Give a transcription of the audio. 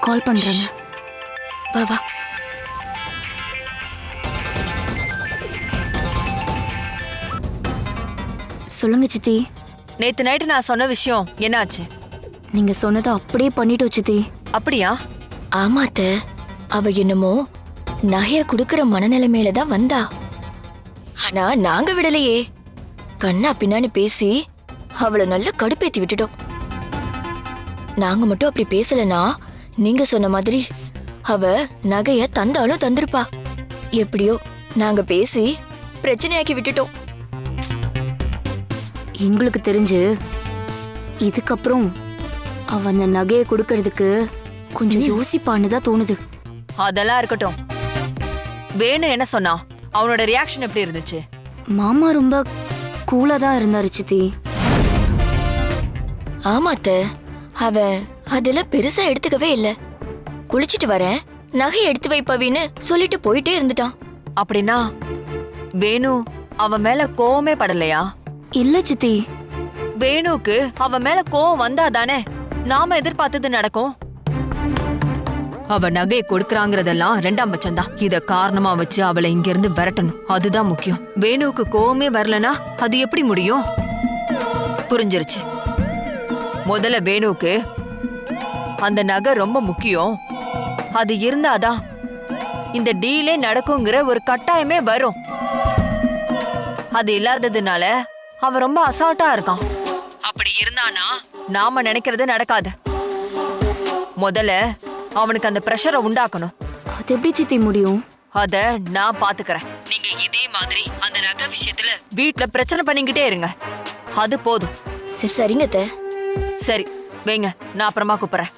கால் பண்றேங்க. வா வா. சொல்லுங்க சித்தி. நேத்து நைட்டு நான் சொன்ன விஷயம் என்னாச்சு? நீங்க சொன்னதை அப்படியே பண்ணிட்டோம் சித்தி. அப்படியா? ஆமாத்த, அவ என்னமோ நகைய குடுக்கற மனநிலைமையில தான் வந்தா. ஆனா நாங்க விடலையே. கண்ணா பின்னான்னு பேசி அவளை நல்லா கடுப்பேத்தி விட்டுட்டோம். நாங்க மட்டும் அப்படி பேசலனா நீங்க சொன்ன மாதிரி அவ நகைய தந்தாலும் தந்திருப்பா. எப்படியோ நாங்க பேசி பிரச்சனையாக்கி விட்டுட்டோம். எங்களுக்கு தெரிஞ்சு இதுக்கப்புறம் அவ அந்த நகையை கொடுக்கறதுக்கு கொஞ்சம் யோசிப்பான்னு தான் தோணுது. அதெல்லாம் இருக்கட்டும். வேணு என்ன சொன்னா? அவனோட ரியாக்ஷன் எப்படி இருந்துச்சு? மாமா ரொம்ப கூலா தான் இருந்தாரு சித்தி. ஆமாத்த, அவ அதெல்லாம் பெருசா எடுத்துக்கவே இல்ல. குளிச்சிட்டு வரேன், நகை எடுத்து வைப்பவின்னு சொல்லிட்டு போயிட்டே இருந்துட்டான். அப்படின்னா வேணு அவன் மேல கோவமே படலையா? இல்ல சித்தி. வேணுக்கு அவன் மேல கோவம் வந்தாதானே நாம எதிர்பார்த்தது நடக்கும். அவ நகையை கொடுக்கறாங்கிறதெல்லாம் 2ஆம் பட்சம்தான். இத காரணமா வச்சு அவளை இங்க இருந்து விரட்டணும், அதுதான் முக்கியம். வேணுவுக்கு கோவமே வரலனா அது எப்படி முடியும்? புரிஞ்சிருச்சு. முதல்ல வேணுவுக்கு அந்த நகை ரொம்ப முக்கியம். அது இருந்தாதான் இந்த டீலே நடக்குங்கிற ஒரு கட்டாயமே வரும். அது இல்லாததுனால அவன் ரொம்ப அசால்ட்டா இருக்கான். அப்படி இருந்தானா நாம நினைக்கிறது நடக்காது. முதல்ல அவனுக்கு அந்த பிரஷரை உண்டாக்கணும். அது எப்படி சித்தி முடியும்? அத நான் பாத்துக்கறேன். நீங்க இதே மாதிரி அந்த நகை விஷயத்துல வீட்ல பிரச்சனை பண்ணிக்கிட்டே இருங்க, அது போதும். சரிங்க அத்தை. சரி வைங்க, நான் அப்புறமா கூப்பிடுறேன்.